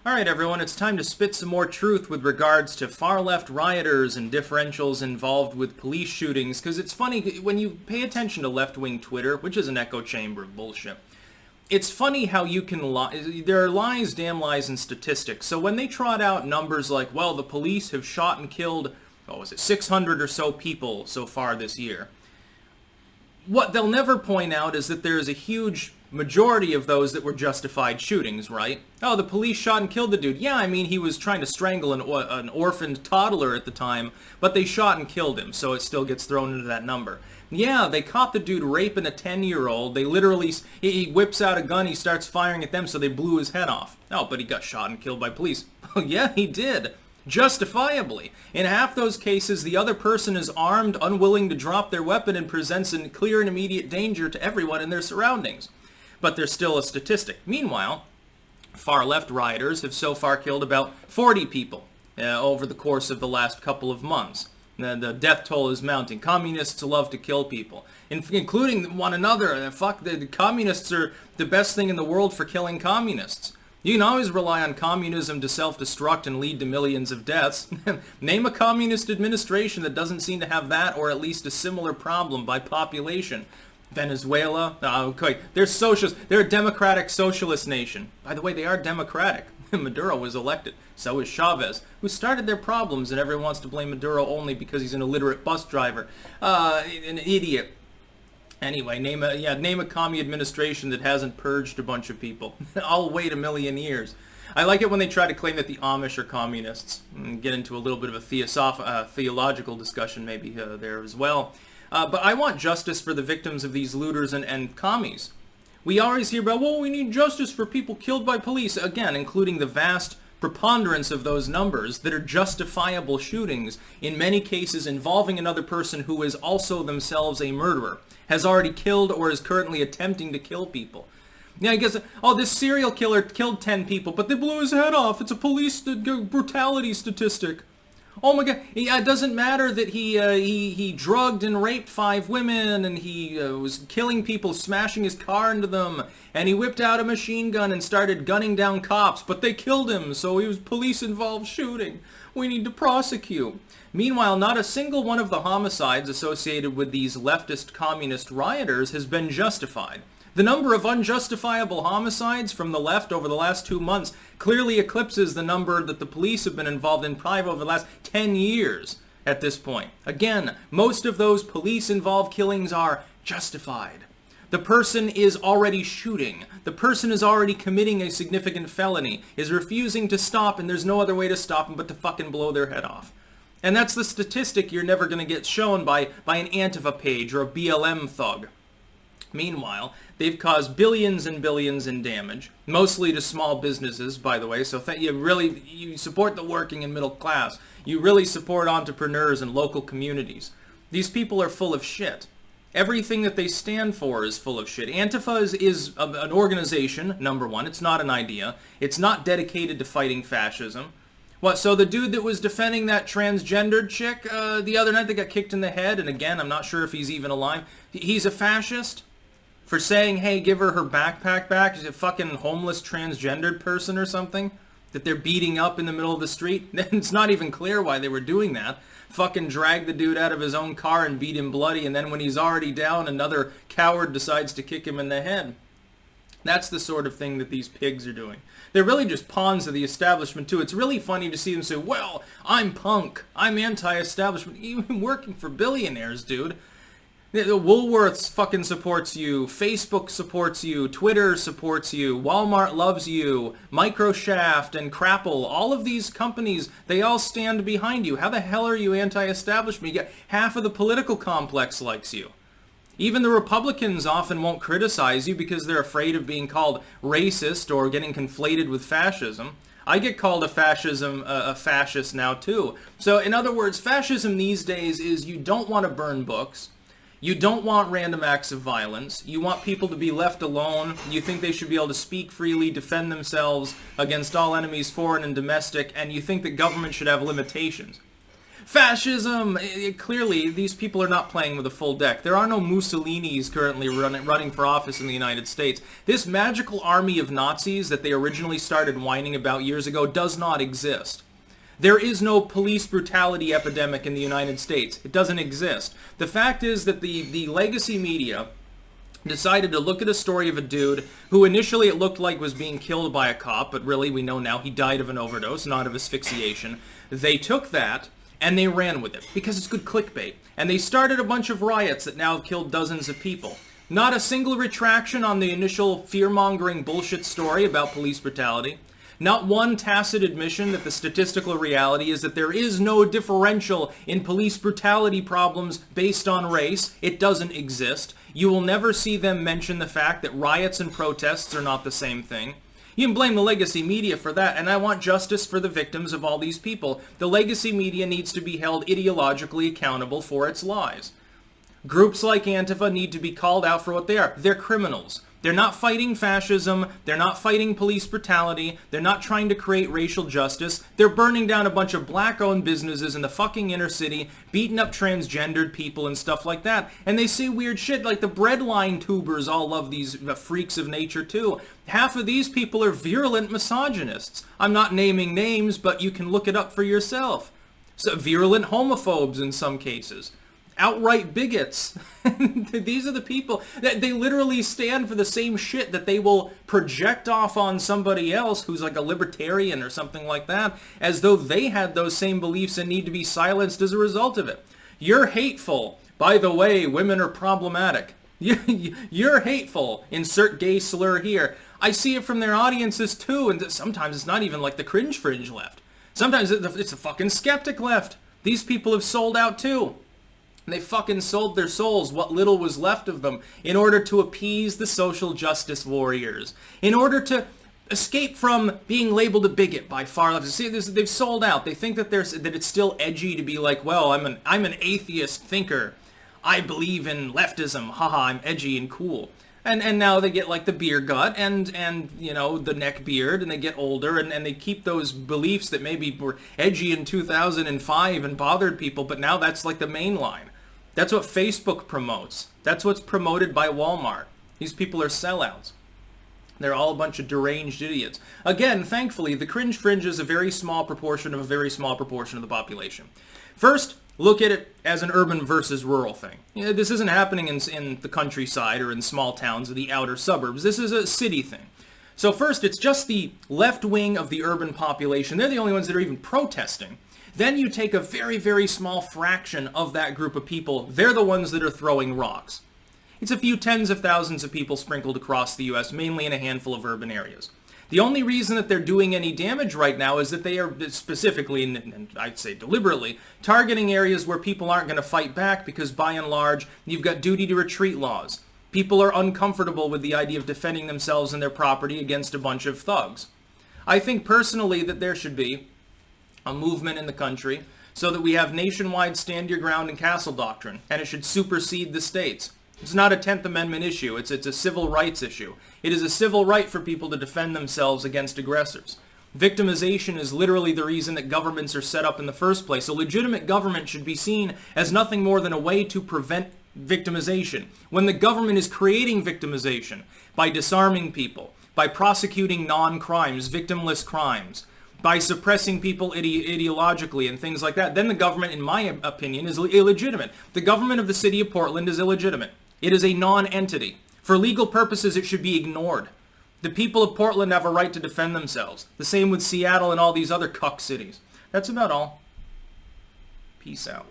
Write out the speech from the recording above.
Alright everyone, it's time to spit some more truth with regards to far-left rioters and differentials involved with police shootings, because it's funny, when you pay attention to left-wing Twitter, which is an echo chamber of bullshit, it's funny how you can lie. There are lies, damn lies, and statistics. So when they trot out numbers like, well, the police have shot and killed, 600 or so people so far this year, what they'll never point out is that there's a huge majority of those that were justified shootings, right? Oh, the police shot and killed the dude. Yeah, I mean, he was trying to strangle an orphaned toddler at the time, but they shot and killed him, so it still gets thrown into that number. Yeah, they caught the dude raping a 10-year-old. They literally, he whips out a gun, he starts firing at them, so they blew his head off. Oh, but he got shot and killed by police. Oh, yeah, he did. Justifiably. In half those cases, the other person is armed, unwilling to drop their weapon, and presents a clear and immediate danger to everyone in their surroundings. But there's still a statistic. Meanwhile, far-left rioters have so far killed about 40 people over the course of the last couple of months. The death toll is mounting. Communists love to kill people, including one another. Fuck, the communists are the best thing in the world for killing communists. You can always rely on communism to self-destruct and lead to millions of deaths. Name a communist administration that doesn't seem to have that, or at least a similar problem by population. Venezuela, okay, they're socialist. They're a democratic socialist nation. By the way, they are democratic. Maduro was elected. So is Chavez, who started their problems, and everyone wants to blame Maduro only because he's an illiterate bus driver. An idiot. Anyway, name a commie administration that hasn't purged a bunch of people. I'll wait a million years. I like it when they try to claim that the Amish are communists. And get into a little bit of a theological discussion maybe there as well. But I want justice for the victims of these looters and commies. We always hear about, well, we need justice for people killed by police. Again, including the vast preponderance of those numbers that are justifiable shootings, in many cases involving another person who is also themselves a murderer, has already killed or is currently attempting to kill people. Yeah, I guess, oh, this serial killer killed 10 people, but they blew his head off. It's a police brutality statistic. Oh my god, yeah, it doesn't matter that he drugged and raped 5 women, and he was killing people, smashing his car into them, and he whipped out a machine gun and started gunning down cops, but they killed him, so he was police-involved shooting. We need to prosecute. Meanwhile, not a single one of the homicides associated with these leftist communist rioters has been justified. The number of unjustifiable homicides from the left over the last 2 months clearly eclipses the number that the police have been involved in probably over the last 10 years at this point. Again, most of those police-involved killings are justified. The person is already shooting. The person is already committing a significant felony, is refusing to stop, and there's no other way to stop them but to fucking blow their head off. And that's the statistic you're never going to get shown by an Antifa page or a BLM thug. Meanwhile, they've caused billions and billions in damage, mostly to small businesses, by the way, so you support the working and middle class. You really support entrepreneurs and local communities. These people are full of shit. Everything that they stand for is full of shit. Antifa is an organization, number one. It's not an idea. It's not dedicated to fighting fascism. What, so the dude that was defending that transgendered chick the other night that got kicked in the head, and again, I'm not sure if he's even alive, he's a fascist? For saying, hey, give her backpack back? Is it a fucking homeless transgendered person or something that they're beating up in the middle of the street? It's not even clear why they were doing that. Fucking drag the dude out of his own car and beat him bloody, and then when he's already down, another coward decides to kick him in the head. That's the sort of thing that these pigs are doing. They're really just pawns of the establishment, too. It's really funny to see them say, well, I'm punk. I'm anti-establishment. You've been working for billionaires, dude. The Woolworths fucking supports you, Facebook supports you, Twitter supports you, Walmart loves you, Microshaft and Crapple, all of these companies, they all stand behind you. How the hell are you anti-establishment? You get half of the political complex likes you. Even the Republicans often won't criticize you because they're afraid of being called racist or getting conflated with fascism. I get called a fascist now too. So in other words, fascism these days is you don't want to burn books. You don't want random acts of violence. You want people to be left alone. You think they should be able to speak freely, defend themselves against all enemies, foreign and domestic, and you think that government should have limitations. Fascism! Clearly, these people are not playing with a full deck. There are no Mussolinis currently running for office in the United States. This magical army of Nazis that they originally started whining about years ago does not exist. There is no police brutality epidemic in the United States. It doesn't exist. The fact is that the legacy media decided to look at a story of a dude who initially it looked like was being killed by a cop, but really we know now he died of an overdose, not of asphyxiation. They took that and they ran with it because it's good clickbait. And they started a bunch of riots that now have killed dozens of people. Not a single retraction on the initial fear-mongering bullshit story about police brutality. Not one tacit admission that the statistical reality is that there is no differential in police brutality problems based on race. It doesn't exist. You will never see them mention the fact that riots and protests are not the same thing. You can blame the legacy media for that, and I want justice for the victims of all these people. The legacy media needs to be held ideologically accountable for its lies. Groups like Antifa need to be called out for what they are. They're criminals. They're not fighting fascism. They're not fighting police brutality. They're not trying to create racial justice. They're burning down a bunch of black-owned businesses in the fucking inner city, beating up transgendered people and stuff like that. And they say weird shit like the breadline tubers all love these freaks of nature too. Half of these people are virulent misogynists. I'm not naming names, but you can look it up for yourself. So, virulent homophobes in some cases. Outright bigots. These are the people that they literally stand for the same shit that they will project off on somebody else who's like a libertarian or something like that, as though they had those same beliefs and need to be silenced as a result of it. You're hateful. By the way, women are problematic. You're hateful. Insert gay slur here. I see it from their audiences too, and sometimes it's not even like the cringe fringe left. Sometimes it's a fucking skeptic left. These people have sold out too. They fucking sold their souls, what little was left of them, in order to appease the social justice warriors. In order to escape from being labeled a bigot by far left. See, they've sold out. They think that it's still edgy to be like, well, I'm an atheist thinker. I believe in leftism. Haha, I'm edgy and cool. And now they get like the beer gut and you know, the neck beard, and they get older and they keep those beliefs that maybe were edgy in 2005 and bothered people, but now that's like the main line. That's what Facebook promotes. That's what's promoted by Walmart. These people are sellouts. They're all a bunch of deranged idiots. Again, thankfully, the cringe fringe is a very small proportion of a very small proportion of the population. First, look at it as an urban versus rural thing. You know, this isn't happening in the countryside or in small towns or the outer suburbs. This is a city thing. So first, it's just the left wing of the urban population. They're the only ones that are even protesting. Then you take a very, very small fraction of that group of people. They're the ones that are throwing rocks. It's a few tens of thousands of people sprinkled across the U.S., mainly in a handful of urban areas. The only reason that they're doing any damage right now is that they are specifically, and I'd say deliberately, targeting areas where people aren't going to fight back because, by and large, you've got duty to retreat laws. People are uncomfortable with the idea of defending themselves and their property against a bunch of thugs. I think personally that there should be a movement in the country so that we have nationwide stand your ground and castle doctrine, and it should supersede the states. It's not a 10th Amendment issue. It's a civil rights issue. It is a civil right for people to defend themselves against aggressors. Victimization is literally the reason that governments are set up in the first place. A legitimate government should be seen as nothing more than a way to prevent victimization. When the government is creating victimization by disarming people, by prosecuting non-crimes, victimless crimes, by suppressing people ideologically and things like that, then the government, in my opinion, is illegitimate. The government of the city of Portland is illegitimate. It is a non-entity. For legal purposes, it should be ignored. The people of Portland have a right to defend themselves. The same with Seattle and all these other cuck cities. That's about all. Peace out.